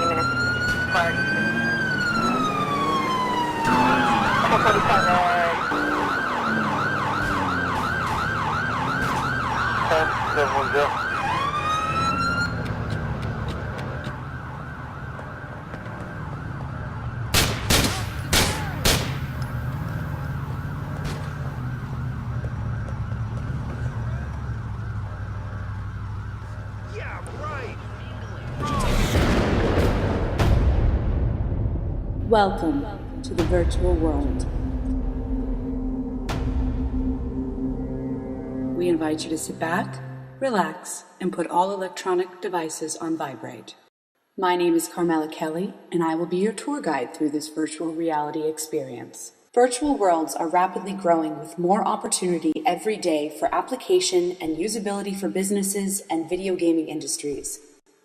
20 minutes. Mark. 10-7-0. Welcome to the virtual world. We invite you to sit back, relax, and put all electronic devices on vibrate. My name is Carmela Kelly, and I will be your tour guide through this virtual reality experience. Virtual worlds are rapidly growing with more opportunity every day for application and usability for businesses and video gaming industries.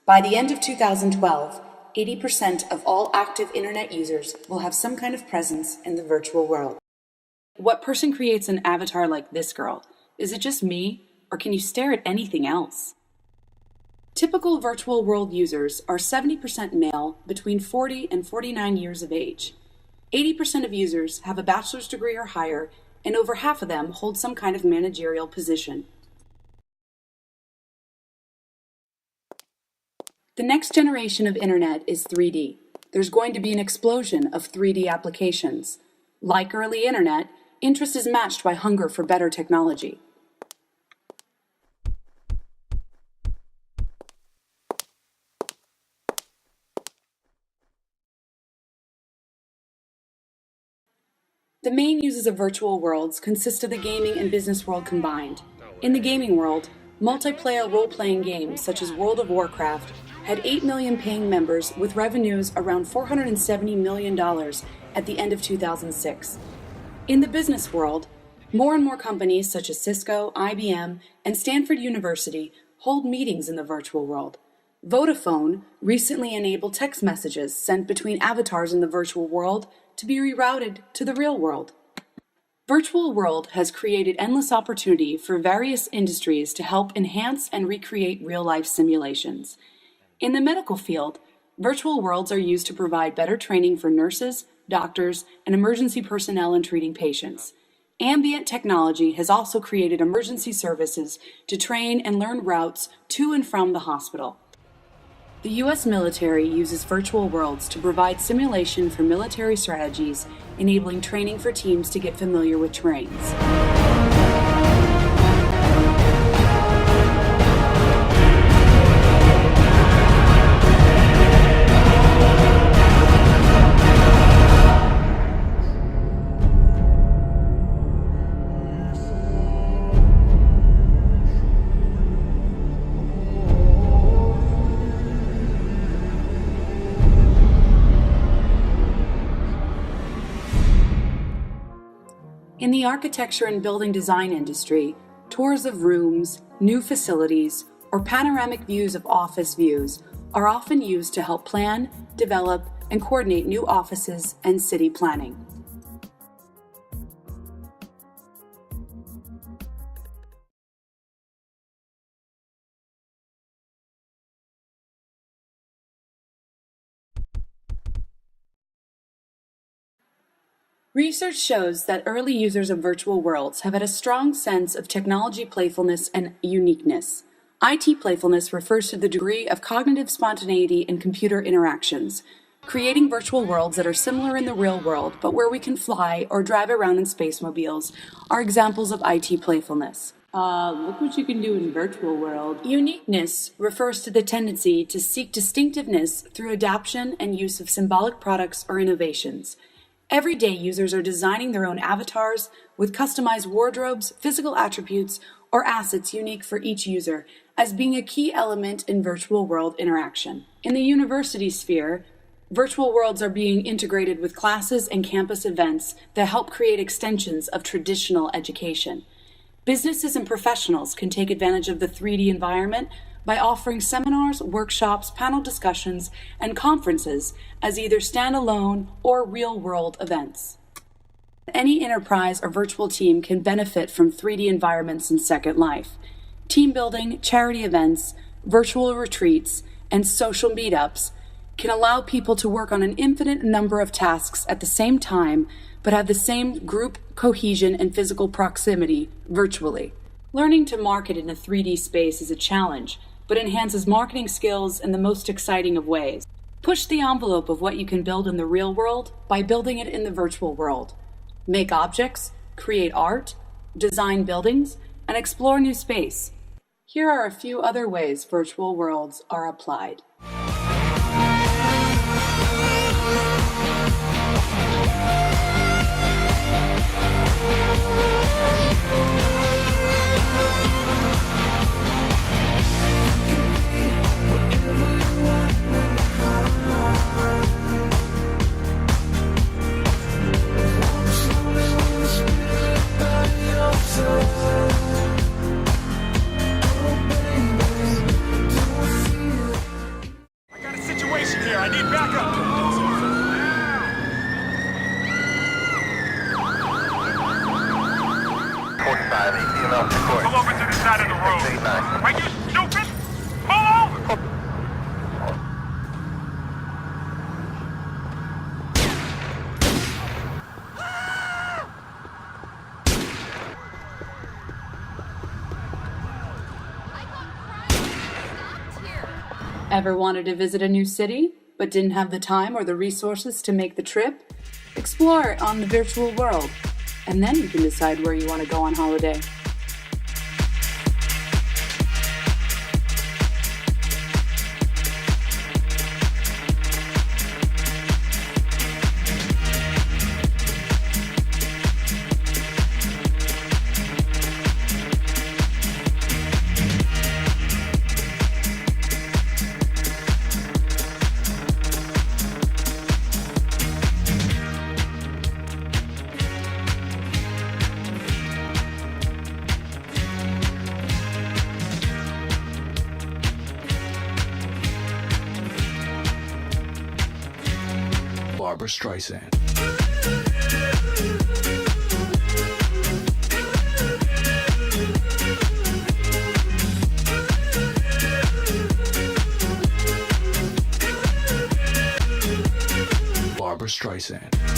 By the end of 2012, 80% of all active internet users will have some kind of presence in the virtual world. What person creates an avatar like this girl? Is it just me, or can you stare at anything else? Typical virtual world users are 70% male between 40 and 49 years of age. 80% of users have a bachelor's degree or higher, and over half of them hold some kind of managerial position. The next generation of internet is 3D. There's going to be an explosion of 3D applications. Like early internet, interest is matched by hunger for better technology. The main uses of virtual worlds consist of the gaming and business world combined. In the gaming world, multiplayer role-playing games such as World of Warcraft had 8 million paying members with revenues around $470 million at the end of 2006. In the business world, more and more companies such as Cisco, IBM, and Stanford University hold meetings in the virtual world. Vodafone recently enabled text messages sent between avatars in the virtual world to be rerouted to the real world. Virtual world has created endless opportunity for various industries to help enhance and recreate real-life simulations. In the medical field, virtual worlds are used to provide better training for nurses, doctors, and emergency personnel in treating patients. Ambient technology has also created emergency services to train and learn routes to and from the hospital. The U.S. military uses virtual worlds to provide simulation for military strategies, enabling training for teams to get familiar with terrains. In the architecture and building design industry, tours of rooms, new facilities, or panoramic views of office views are often used to help plan, develop, and coordinate new offices and city planning. Research shows that early users of virtual worlds have had a strong sense of technology playfulness and uniqueness. IT playfulness refers to the degree of cognitive spontaneity in computer interactions. Creating virtual worlds that are similar in the real world, but where we can fly or drive around in spacemobiles, are examples of IT playfulness. Look what you can do in virtual world. Uniqueness refers to the tendency to seek distinctiveness through adaptation and use of symbolic products or innovations. Every day, users are designing their own avatars with customized wardrobes, physical attributes, or assets unique for each user as being a key element in virtual world interaction. In the university sphere, virtual worlds are being integrated with classes and campus events that help create extensions of traditional education. Businesses and professionals can take advantage of the 3D environment by offering seminars, workshops, panel discussions, and conferences as either standalone or real-world events. Any enterprise or virtual team can benefit from 3D environments in Second Life. Team building, charity events, virtual retreats, and social meetups can allow people to work on an infinite number of tasks at the same time, but have the same group cohesion and physical proximity virtually. Learning to market in a 3D space is a challenge, but enhances marketing skills in the most exciting of ways. Push the envelope of what you can build in the real world by building it in the virtual world. Make objects, create art, design buildings, and explore new space. Here are a few other ways virtual worlds are applied. I need backup! 45, ATML support. Pull over to the side of the road. 689. Are you stupid? Pull over! Ever wanted to visit a new city, but didn't have the time or the resources to make the trip? Explore it on the virtual world, and then you can decide where you want to go on holiday. Barbra Streisand. Barbra Streisand.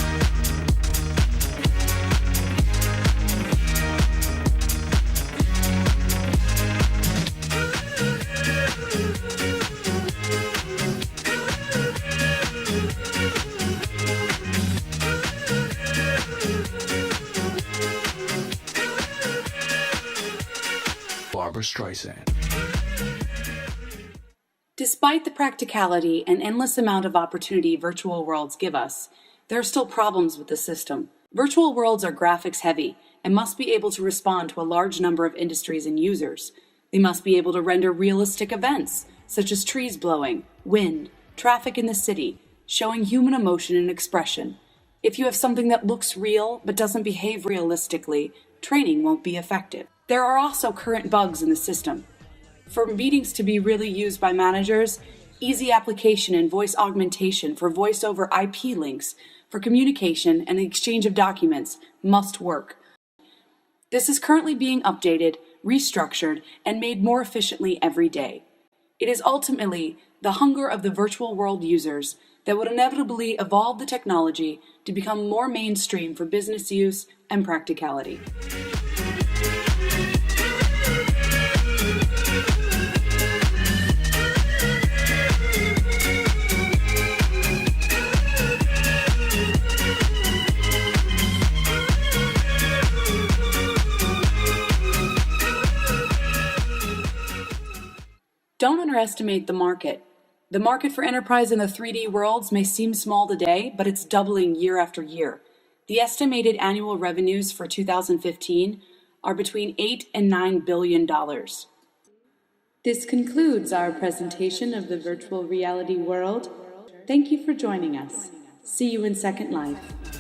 Barbra Streisand. Despite the practicality and endless amount of opportunity virtual worlds give us, there are still problems with the system. Virtual worlds are graphics heavy and must be able to respond to a large number of industries and users. They must be able to render realistic events, such as trees blowing, wind, traffic in the city, showing human emotion and expression. If you have something that looks real but doesn't behave realistically, training won't be effective. There are also current bugs in the system. For meetings to be really used by managers, easy application and voice augmentation for voice over IP links for communication and the exchange of documents must work. This is currently being updated, restructured, and made more efficiently every day. It is ultimately the hunger of the virtual world users that would inevitably evolve the technology to become more mainstream for business use and practicality. Don't underestimate the market. The market for enterprise in the 3D worlds may seem small today, but it's doubling year after year. The estimated annual revenues for 2015 are between $8 and $9 billion. This concludes our presentation of the virtual reality world. Thank you for joining us. See you in Second Life.